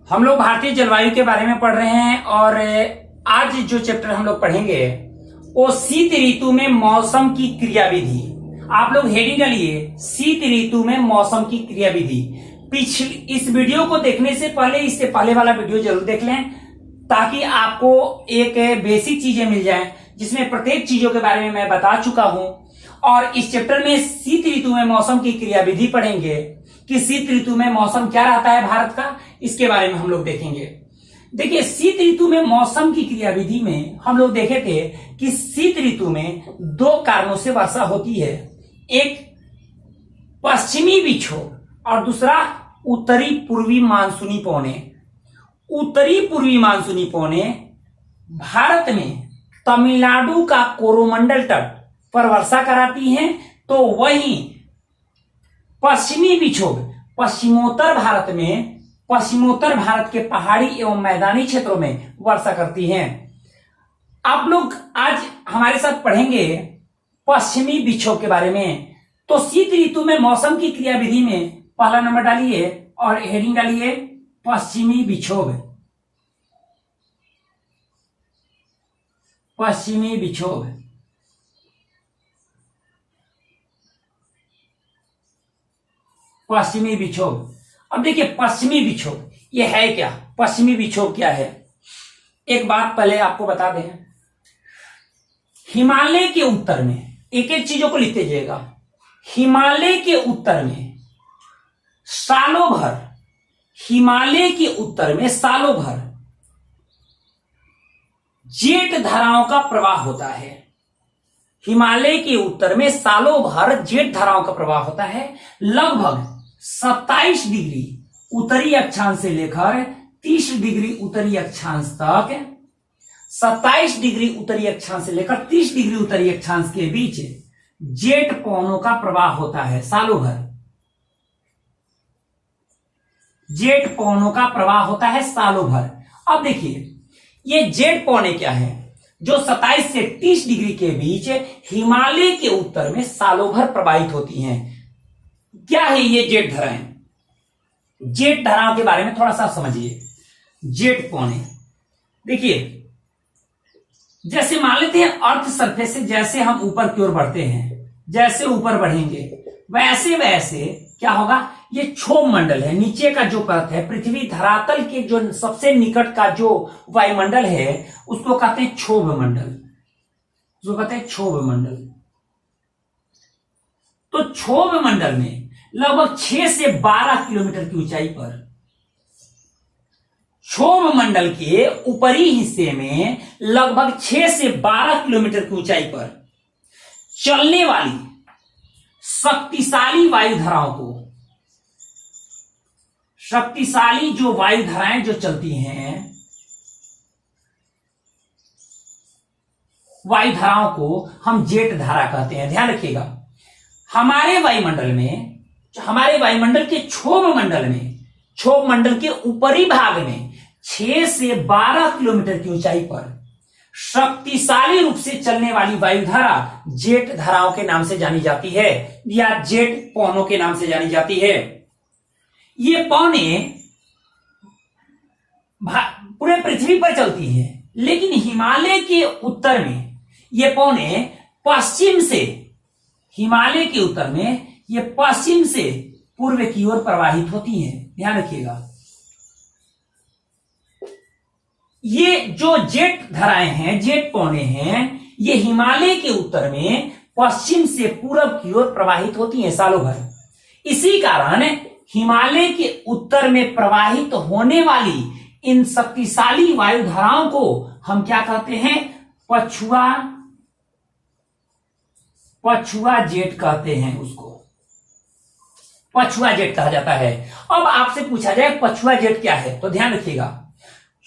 हम लोग भारतीय जलवायु के बारे में पढ़ रहे हैं और आज जो चैप्टर हम लोग पढ़ेंगे वो शीत ऋतु में मौसम की क्रियाविधि। आप लोग हेडिंग डालिए शीत ऋतु में मौसम की क्रियाविधि। पिछले इस वीडियो को देखने से पहले इससे पहले वाला वीडियो जरूर देख लें ताकि आपको एक बेसिक चीजें मिल जाएं जिसमें प्रत्येक चीजों के बारे में मैं बता चुका हूं। और इस चैप्टर में शीत ऋतु में मौसम की क्रियाविधि पढ़ेंगे कि शीत ऋतु में मौसम क्या रहता है भारत का, इसके बारे में हम लोग देखेंगे। देखिए शीत ऋतु में मौसम की क्रियाविधि में हम लोग देखे थे कि शीत ऋतु में दो कारणों से वर्षा होती है, एक पश्चिमी विक्षोभ और दूसरा उत्तरी पूर्वी मानसूनी पवने। उत्तरी पूर्वी मानसूनी पवने भारत में तमिलनाडु का कोरोमंडल तट पर वर्षा कराती हैं, तो वहीं पश्चिमी विक्षोभ पश्चिमोत्तर भारत के पहाड़ी एवं मैदानी क्षेत्रों में वर्षा करती हैं। आप लोग आज हमारे साथ पढ़ेंगे पश्चिमी विक्षोभ के बारे में। तो शीत ऋतु में मौसम की क्रियाविधि में पहला नंबर डालिए और हेडिंग डालिए पश्चिमी विक्षोभ। पश्चिमी विक्षोभ, पश्चिमी विक्षोभ। अब देखिए पश्चिमी विक्षोभ ये है क्या, पश्चिमी विक्षोभ क्या है। एक बात पहले आपको बता दें, हिमालय के उत्तर में, एक एक चीजों को लिखते जाइएगा, हिमालय के उत्तर में सालों भर, हिमालय के उत्तर में सालों भर जेठ धाराओं का प्रवाह होता है। हिमालय के उत्तर में सालों भर जेठ धाराओं का प्रवाह होता है। लगभग 27 डिग्री उत्तरी अक्षांश से लेकर 30 डिग्री उत्तरी अक्षांश तक, 27 डिग्री उत्तरी अक्षांश से लेकर 30 डिग्री उत्तरी अक्षांश के बीच जेट पवनों का प्रवाह होता है। सालों भर जेट पवनों का प्रवाह होता है सालों भर। अब देखिए ये जेट पवनें क्या है, जो 27 से 30 डिग्री के बीच हिमालय के उत्तर में सालों भर प्रवाहित होती हैं। क्या है ये जेट धाराएं? जेट धाराओं के बारे में थोड़ा सा समझिए। जेट पवनें देखिए, जैसे मान लेते हैं अर्थ सरफेस से जैसे हम ऊपर की ओर बढ़ते हैं, जैसे ऊपर बढ़ेंगे वैसे वैसे क्या होगा, ये क्षोभ मंडल है, नीचे का जो परत है, पृथ्वी धरातल के जो सबसे निकट का जो वायुमंडल है उसको कहते हैं क्षोभ मंडल, जो कहते हैं क्षोभ मंडल। तो क्षोभ मंडल में लगभग 6 से 12 किलोमीटर की ऊंचाई पर, क्षोभ मंडल के ऊपरी हिस्से में लगभग 6 से 12 किलोमीटर की ऊंचाई पर चलने वाली शक्तिशाली वायुधाराओं को, शक्तिशाली जो वायुधाराएं जो चलती हैं, वायुधाराओं को हम जेट धारा कहते हैं। ध्यान रखिएगा, हमारे वायुमंडल के क्षोभ मंडल के ऊपरी भाग में 6 से 12 किलोमीटर की ऊंचाई पर शक्तिशाली रूप से चलने वाली वायुधारा जेट धाराओं के नाम से जानी जाती है या जेट पवनों के नाम से जानी जाती है। ये पवनें पूरे पृथ्वी पर चलती हैं, लेकिन हिमालय के उत्तर में ये पवनें पश्चिम से, हिमालय के उत्तर में ये पश्चिम से पूर्व की ओर प्रवाहित होती हैं। ध्यान रखिएगा, ये जो जेट धाराएं हैं, जेट पवनें हैं, ये हिमालय के उत्तर में पश्चिम से पूर्व की ओर प्रवाहित होती हैं सालों भर। इसी कारण हिमालय के उत्तर में प्रवाहित होने वाली इन शक्तिशाली वायुधाराओं को हम क्या कहते हैं, पछुआ जेट कहते हैं। उसको पछुआ जेट कहा जाता है। अब आपसे पूछा जाए पछुआ जेट क्या है, तो ध्यान रखिएगा,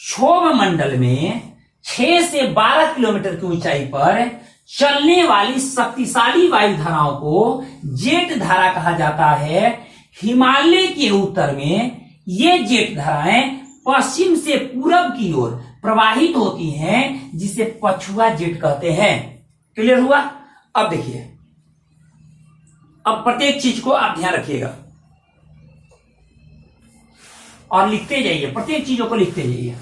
क्षोभ मंडल में 6 से 12 किलोमीटर की ऊंचाई पर चलने वाली शक्तिशाली वायुधाराओं को जेट धारा कहा जाता है। हिमालय के उत्तर में ये जेट धाराएं पश्चिम से पूरब की ओर प्रवाहित होती हैं, जिसे पछुआ जेट कहते हैं। क्लियर हुआ? अब देखिए, अब प्रत्येक चीज को आप ध्यान रखिएगा। और लिखते जाइए, प्रत्येक चीजों को लिखते जाइए।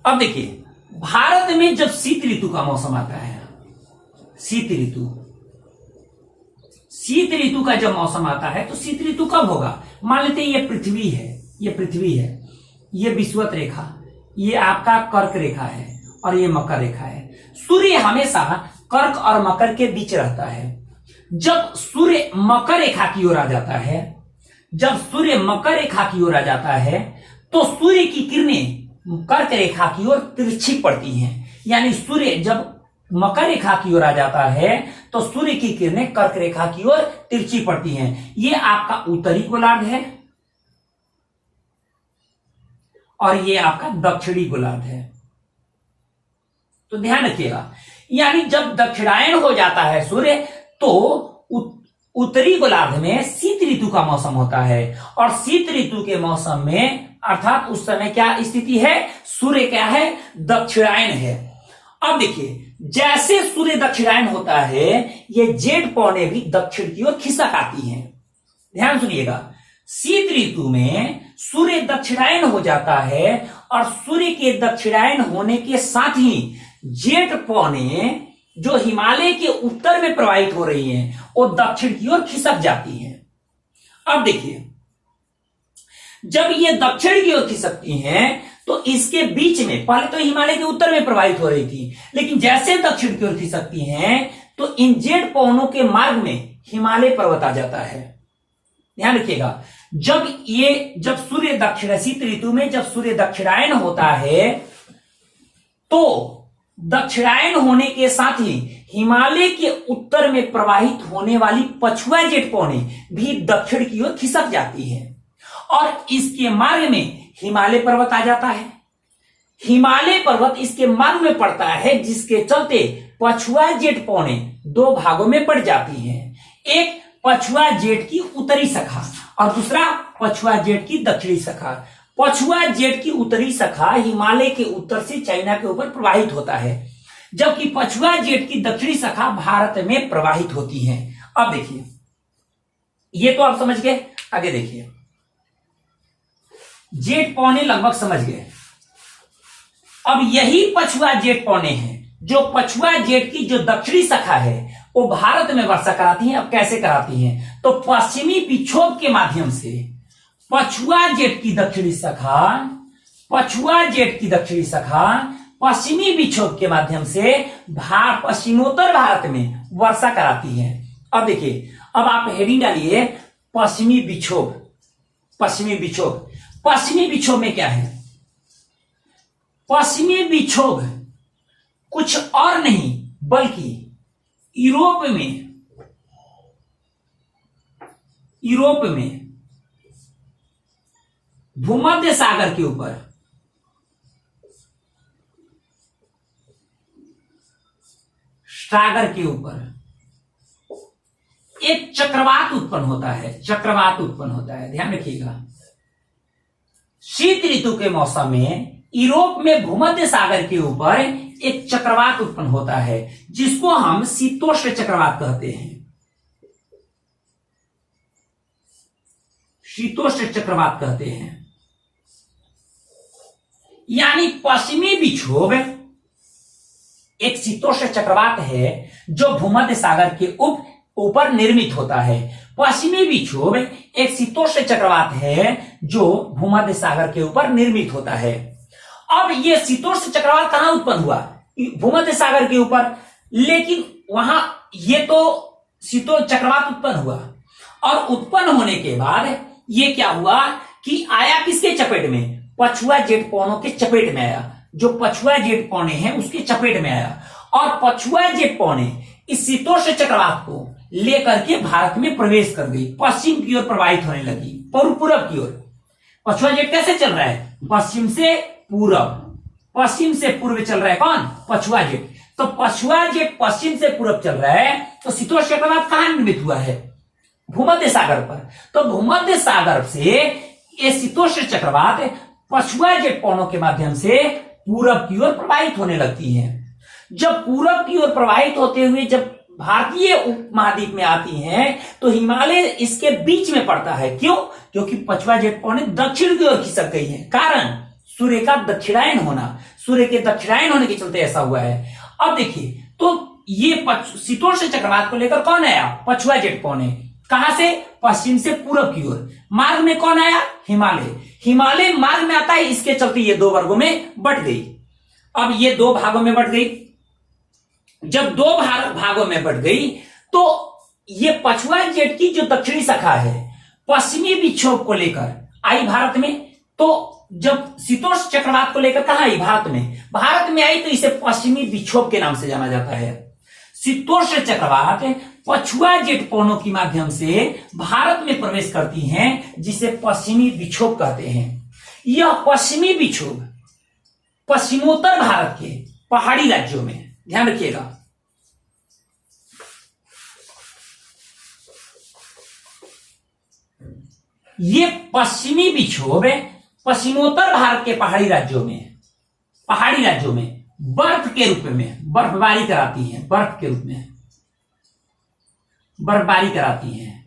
अब देखिए, भारत में जब शीत ऋतु का मौसम आता है, शीत ऋतु का जब मौसम आता है तो शीत ऋतु कब होगा? मान लेते हैं ये पृथ्वी है, ये विषुवत रेखा, ये आपका कर्क रेखा है और ये मकर रेखा है। सूर्य हमेशा कर्क और मकर के बीच रहता है। जब सूर्य मकर रेखा की ओर आ जाता है, तो सूर्य की किरणें कर्क रेखा की ओर तिरछी पड़ती हैं। यानी सूर्य जब मकर रेखा की ओर आ जाता है तो सूर्य की किरणें कर्क रेखा की ओर तिरछी पड़ती हैं। ये आपका उत्तरी गोलार्ध है और ये आपका दक्षिणी गोलार्ध है। तो ध्यान रखिएगा, यानी जब दक्षिणायन हो जाता है सूर्य तो उत्तरी गोलार्ध में शीत ऋतु का मौसम होता है। और शीत ऋतु के मौसम में अर्थात उस समय क्या स्थिति है? सूर्य क्या है? दक्षिणायन है। अब देखिए, जैसे सूर्य दक्षिणायन होता है ये जेठ पौने भी दक्षिण की ओर खिसक आती हैं। ध्यान सुनिएगा, शीत ऋतु में सूर्य दक्षिणायन हो जाता है और सूर्य के दक्षिणायन होने के साथ ही जेठ पौने जो हिमालय के उत्तर में प्रवाहित हो रही हैं वो दक्षिण की ओर खिसक जाती हैं। अब देखिए, जब ये दक्षिण की ओर खिसकती हैं तो इसके बीच में, पहले तो हिमालय के उत्तर में प्रवाहित हो रही थी, लेकिन जैसे दक्षिण की ओर खिसकती हैं तो इन जेठ पवनों के मार्ग में हिमालय पर्वत आ जाता है। ध्यान रखिएगा, जब सूर्य दक्षिण शीत ऋतु में जब सूर्य दक्षिणायन होता है तो दक्षिणायन होने के साथ ही हिमालय के उत्तर में प्रवाहित होने वाली पछुआ जेठ पौने भी दक्षिण की ओर खिसक जाती है और इसके मार्ग में हिमालय पर्वत आ जाता है। हिमालय पर्वत इसके मार्ग में पड़ता है, जिसके चलते पछुआ जेठ पौने दो भागों में बढ़ जाती हैं। एक पछुआ जेठ की उत्तरी शाखा और दूसरा पछुआ जेठ की दक्षिणी शाखा। पछुआ जेठ की उत्तरी शाखा हिमालय के उत्तर से चाइना के ऊपर प्रवाहित होता है, जबकि पछुआ जेठ की दक्षिणी शाखा भारत में प्रवाहित होती है। अब देखिए, ये तो आप समझ गए। आगे देखिए, जेठ पौने लगभग समझ गए। अब यही पछुआ जेठ पौने हैं जो पछुआ जेठ की जो दक्षिणी शाखा है वो भारत में वर्षा कराती हैं। अब कैसे कराती हैं? तो पश्चिमी विक्षोभ के माध्यम से पछुआ जेठ की दक्षिणी शाखा पश्चिमी विक्षोभ के माध्यम से पश्चिमोत्तर भारत में वर्षा कराती है। अब देखिए, अब आप हेडिंग डालिए पश्चिमी विक्षोभ में क्या है? पश्चिमी विक्षोभ कुछ और नहीं बल्कि यूरोप में भूमध्य सागर के ऊपर एक चक्रवात उत्पन्न होता है। ध्यान रखिएगा, शीत ऋतु के मौसम में यूरोप में भूमध्य सागर के ऊपर एक चक्रवात उत्पन्न होता है जिसको हम शीतोष्ण चक्रवात कहते हैं। यानी पश्चिमी विक्षोभ एक शीतोष्ण चक्रवात है जो भूमध्य सागर के ऊपर निर्मित होता है। पश्चिमी विक्षोभ एक शीतोष्ण चक्रवात है जो भूमध्य सागर के ऊपर निर्मित होता है। अब ये शीतोष्ण चक्रवात कहां उत्पन्न हुआ? भूमध्य सागर के ऊपर, लेकिन वहां ये तो शीतोष्ण चक्रवात उत्पन्न हुआ और उत्पन्न होने के बाद ये क्या हुआ कि आया किसके चपेट में? पछुआ जेठ पौनों के चपेट में आया। जो पछुआ जेठ पौने हैं उसके चपेट में आया और पछुआ जेठ पौने इस शीतोष्ण चक्रवात को लेकर के भारत में प्रवेश कर गई, पश्चिम की ओर प्रवाहित होने लगी, पूरब की ओर। पछुआ जेठ कैसे चल रहा है? पश्चिम से पूर्व चल रहा है। कौन? पछुआ जेठ। तो पछुआ जेठ पश्चिम से पूर्व चल रहा है तो शीतोष्ण चक्रवात कहां निर्मित हुआ है? भूमध्य सागर पर। तो भूमध्य सागर से ये शीतोष्ण चक्रवात पछुआ जेठ पौनों के माध्यम से पूरब की ओर प्रवाहित होने लगती है। जब पूरब की ओर प्रवाहित होते हुए जब भारतीय उपमहाद्वीप में आती हैं तो हिमालय इसके बीच में पड़ता है। क्यों? क्योंकि पछुआ जेट पौने दक्षिण की ओर खिसक गई है, कारण सूर्य का दक्षिणायन होना, सूर्य के दक्षिणायन होने के चलते ऐसा हुआ है। अब देखिए, तो ये शीतोष्ण चक्रवात को लेकर कौन आया? पछुआ जेट पौने। कहां से? पश्चिम से पूरब की ओर। मार्ग में कौन आया? हिमालय। हिमालय मार्ग में आता है, इसके चलते ये दो वर्गों में बट गई। अब ये दो भागों में बट गई। जब दो भागों में बट गई तो ये पछुआ जेट की जो दक्षिणी शाखा है पश्चिमी विक्षोभ को लेकर आई भारत में। तो जब शीतोष्ण चक्रवात को लेकर कहां आई? भारत में आई, तो इसे पश्चिमी विक्षोभ के नाम से जाना जाता है। शीतोष्ण चक्रवात पछुआ जेट पवनों के माध्यम से भारत में प्रवेश करती हैं, जिसे पश्चिमी विक्षोभ कहते हैं। यह पश्चिमी विक्षोभ पश्चिमोत्तर भारत के पहाड़ी राज्यों में, ध्यान रखिएगा, ये पश्चिमी विक्षोभ पश्चिमोत्तर भारत के पहाड़ी राज्यों में बर्फ के रूप में बर्फबारी कराती है, बर्फ के रूप में बर्फबारी कराती है।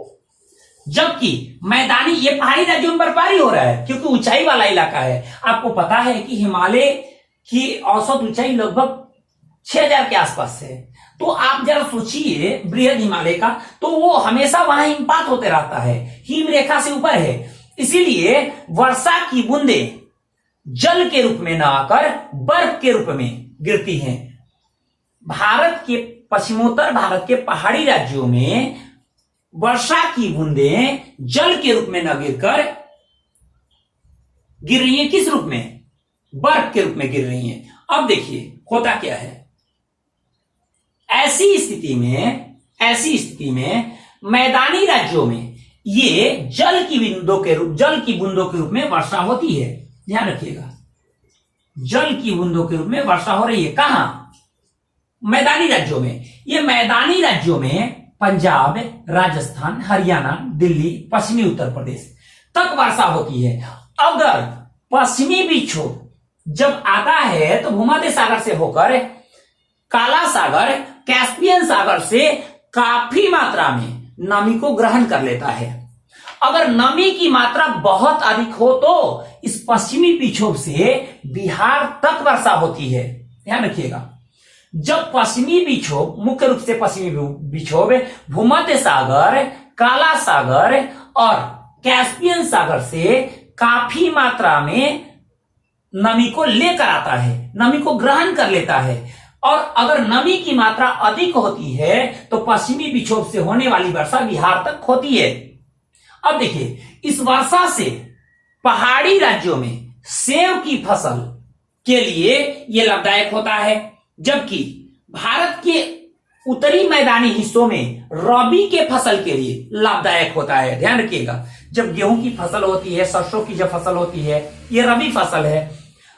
जबकि मैदानी, ये पहाड़ी राज्यों में बर्फबारी हो रहा है क्योंकि ऊंचाई वाला इलाका है। आपको पता है कि हिमालय की औसत ऊंचाई लगभग 6000 के आसपास है। तो आप जरा सोचिए बृहद हिमालय का, तो वो हमेशा वहां हिमपात होते रहता है, हिम रेखा से ऊपर है, इसीलिए वर्षा की बूंदें जल के रूप में न आकर बर्फ के रूप में गिरती हैं। भारत के पश्चिमोत्तर भारत के पहाड़ी राज्यों में वर्षा की बूंदें जल के रूप में न गिरकर गिर रही हैं। किस रूप में? बर्फ के रूप में गिर रही हैं। अब देखिए होता क्या है, ऐसी स्थिति में मैदानी राज्यों में ये जल की बूंदों के रूप में वर्षा होती है। ध्यान रखिएगा, जल की बूंदों के रूप में वर्षा हो रही है। कहां? मैदानी राज्यों में। ये मैदानी राज्यों में पंजाब, राजस्थान, हरियाणा, दिल्ली, पश्चिमी उत्तर प्रदेश तक वर्षा होती है। अगर पश्चिमी विक्षोभ जब आता है तो भूमध्य सागर से होकर काला सागर, कैस्पियन सागर से काफी मात्रा में नमी को ग्रहण कर लेता है। अगर नमी की मात्रा बहुत अधिक हो तो इस पश्चिमी विक्षोभ से बिहार तक वर्षा होती है। ध्यान रखिएगा, जब पश्चिमी विक्षोभ, मुख्य रूप से पश्चिमी विक्षोभ भूमध्य सागर, काला सागर और कैस्पियन सागर से काफी मात्रा में नमी को लेकर आता है, नमी को ग्रहण कर लेता है, और अगर नमी की मात्रा अधिक होती है तो पश्चिमी विक्षोभ से होने वाली वर्षा बिहार तक होती है। अब देखिए, इस वर्षा से पहाड़ी राज्यों में सेब की फसल के लिए यह लाभदायक होता है, जबकि भारत के उत्तरी मैदानी हिस्सों में रबी के फसल के लिए लाभदायक होता है। ध्यान रखिएगा, जब गेहूं की फसल होती है, सरसों की जब फसल होती है, ये रबी फसल है।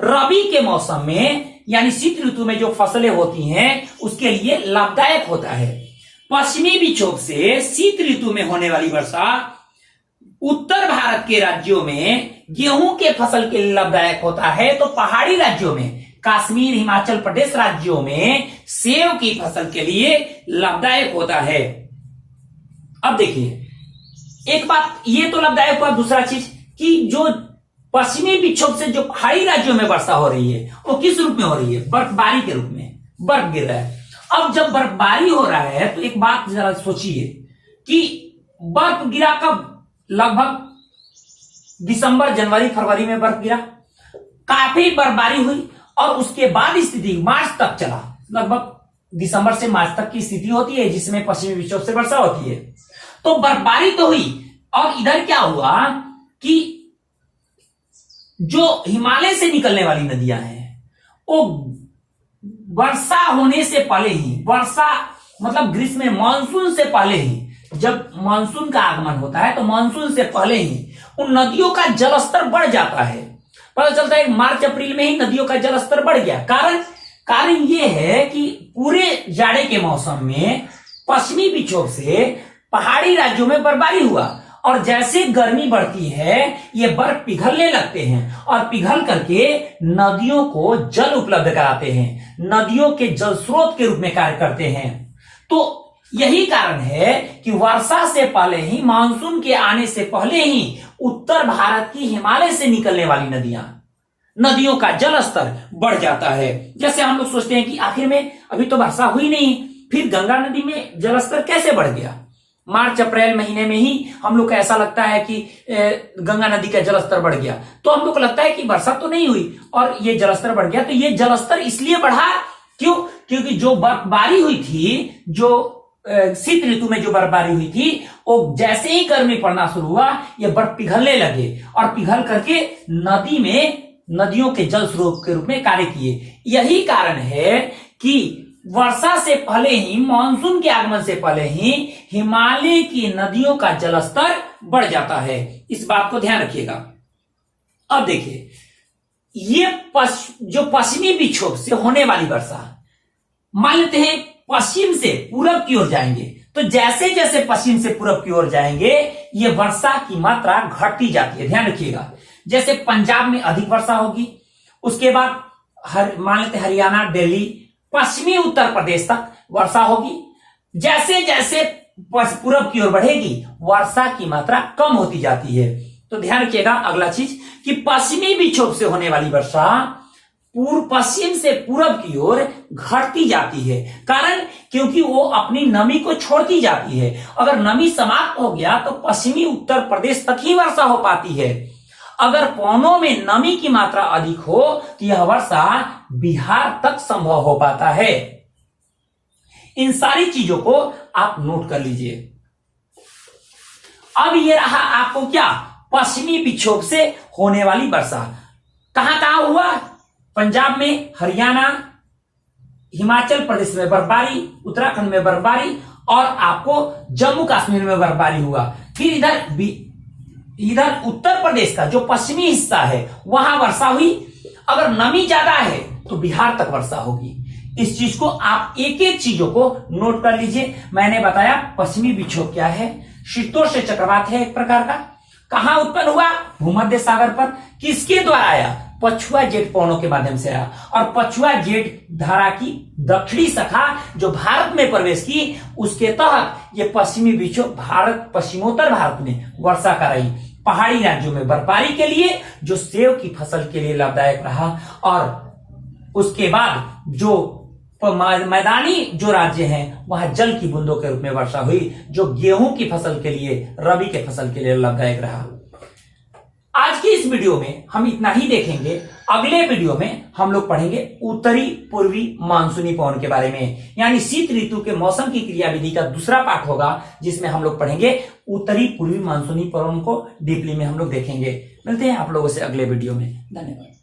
रबी के मौसम में यानी शीत ऋतु में जो फसलें होती हैं उसके लिए लाभदायक होता है। पश्चिमी विक्षोभ से शीत ऋतु में होने वाली वर्षा उत्तर भारत के राज्यों में गेहूं के फसल के लिए लाभदायक होता है, तो पहाड़ी राज्यों में, कश्मीर, हिमाचल प्रदेश राज्यों में सेब की फसल के लिए लाभदायक होता है। अब देखिए, एक बात ये तो लाभदायक हुआ, दूसरा चीज कि जो पश्चिमी विक्षोभ से जो पहाड़ी राज्यों में वर्षा हो रही है वो किस रूप में हो रही है? बर्फबारी के रूप में, बर्फ गिर रहा है। अब जब बर्फबारी हो रहा है तो एक बात जरा सोचिए कि बर्फ गिरा कब? लगभग दिसंबर, जनवरी, फरवरी में बर्फ गिरा, काफी बर्फबारी हुई और उसके बाद स्थिति मार्च तक चला। लगभग दिसंबर से मार्च तक की स्थिति होती है जिसमें पश्चिमी विक्षोभ से वर्षा होती है। तो बर्फबारी तो हुई, और इधर क्या हुआ कि जो हिमालय से निकलने वाली नदियां हैं वो वर्षा होने से पहले ही, वर्षा मतलब ग्रीष्म में मानसून से पहले ही, जब मानसून का आगमन होता है तो मानसून से पहले ही उन नदियों का जलस्तर बढ़ जाता है। पता चलता है मार्च अप्रैल में ही नदियों का जलस्तर बढ़ गया। कारण यह है कि पूरे जाड़े के मौसम में पश्चिमी विक्षोभ से पहाड़ी राज्यों में बर्फबारी हुआ, और जैसे गर्मी बढ़ती है ये बर्फ पिघलने लगते हैं और पिघल करके नदियों को जल उपलब्ध कराते हैं, नदियों के जल स्रोत के रूप में कार्य करते हैं। तो यही कारण है कि वर्षा से पहले ही, मानसून के आने से पहले ही उत्तर भारत की हिमालय से निकलने वाली नदियों का जल स्तर बढ़ जाता है। जैसे हम लोग सोचते हैं कि आखिर में अभी तो वर्षा हुई नहीं, फिर गंगा नदी में जल स्तर कैसे बढ़ गया। मार्च अप्रैल महीने में ही हम लोग को ऐसा लगता है कि गंगा नदी का जलस्तर बढ़ गया, तो हम लोग को लगता है कि वर्षा तो नहीं हुई और ये जलस्तर बढ़ गया। तो ये जलस्तर इसलिए बढ़ा, क्यों? क्योंकि जो बर्फबारी हुई थी, जो शीत ऋतु में जो बर्फबारी हुई थी, वो जैसे ही गर्मी पड़ना शुरू हुआ, ये बर्फ पिघलने लगे और पिघल करके नदियों के जल स्रोत के रूप में कार्य किए। यही कारण है कि वर्षा से पहले ही, मानसून के आगमन से पहले ही हिमालय की नदियों का जलस्तर बढ़ जाता है। इस बात को ध्यान रखिएगा। अब देखिए, ये जो पश्चिमी विक्षोभ से होने वाली वर्षा, मान लेते हैं पश्चिम से पूरब की ओर जाएंगे, तो जैसे जैसे पश्चिम से पूरब की ओर जाएंगे, ये वर्षा की मात्रा घटती जाती है। ध्यान रखिएगा, जैसे पंजाब में अधिक वर्षा होगी, उसके बाद मान लेते हरियाणा, दिल्ली, पश्चिमी उत्तर प्रदेश तक वर्षा होगी। जैसे जैसे पूरब की ओर बढ़ेगी, वर्षा की मात्रा कम होती जाती है। तो ध्यान रखिएगा अगला चीज कि पश्चिमी विक्षोभ से होने वाली वर्षा पश्चिम से पूरब की ओर घटती जाती है। कारण, क्योंकि वो अपनी नमी को छोड़ती जाती है। अगर नमी समाप्त हो गया तो पश्चिमी उत्तर प्रदेश तक ही वर्षा हो पाती है। अगर पौनों में नमी की मात्रा अधिक हो तो यह वर्षा बिहार तक संभव हो पाता है। इन सारी चीजों को आप नोट कर लीजिए। अब ये रहा आपको क्या, पश्चिमी विक्षोभ से होने वाली वर्षा। कहां कहां हुआ? पंजाब में, हरियाणा, हिमाचल प्रदेश में बर्फबारी, उत्तराखंड में बर्फबारी और आपको जम्मू कश्मीर में बर्फबारी हुआ। फिर इधर उत्तर प्रदेश का जो पश्चिमी हिस्सा है वहां वर्षा हुई। अगर नमी ज्यादा है तो बिहार तक वर्षा होगी। इस चीज को आप एक एक चीजों को नोट कर लीजिए। मैंने बताया पश्चिमी विक्षोभ क्या है, शीतोष्ण चक्रवात है एक प्रकार का। कहां उत्पन्न हुआ? भूमध्य सागर पर। किसके द्वारा आया? पछुआ जेट पवनों के माध्यम से आया। और पछुआ जेट धारा की दक्षिणी शाखा जो भारत में प्रवेश की, उसके तहत ये पश्चिमी विक्षोभ पश्चिमोत्तर भारत में वर्षा कराई। पहाड़ी राज्यों में बर्फबारी के लिए, जो सेब की फसल के लिए लाभदायक रहा। और उसके बाद जो मैदानी जो राज्य हैं वहां जल की बूंदों के रूप में वर्षा हुई, जो गेहूं की फसल के लिए, रबी के फसल के लिए लाभदायक रहा। आज की इस वीडियो में हम इतना ही देखेंगे। अगले वीडियो में हम लोग पढ़ेंगे उत्तरी पूर्वी मानसूनी पवन के बारे में, यानी शीत ऋतु के मौसम की क्रियाविधि का दूसरा पाठ होगा, जिसमें हम लोग पढ़ेंगे उत्तरी पूर्वी मानसूनी पवन को डीपली में हम लोग देखेंगे। मिलते हैं आप लोगों से अगले वीडियो में। धन्यवाद।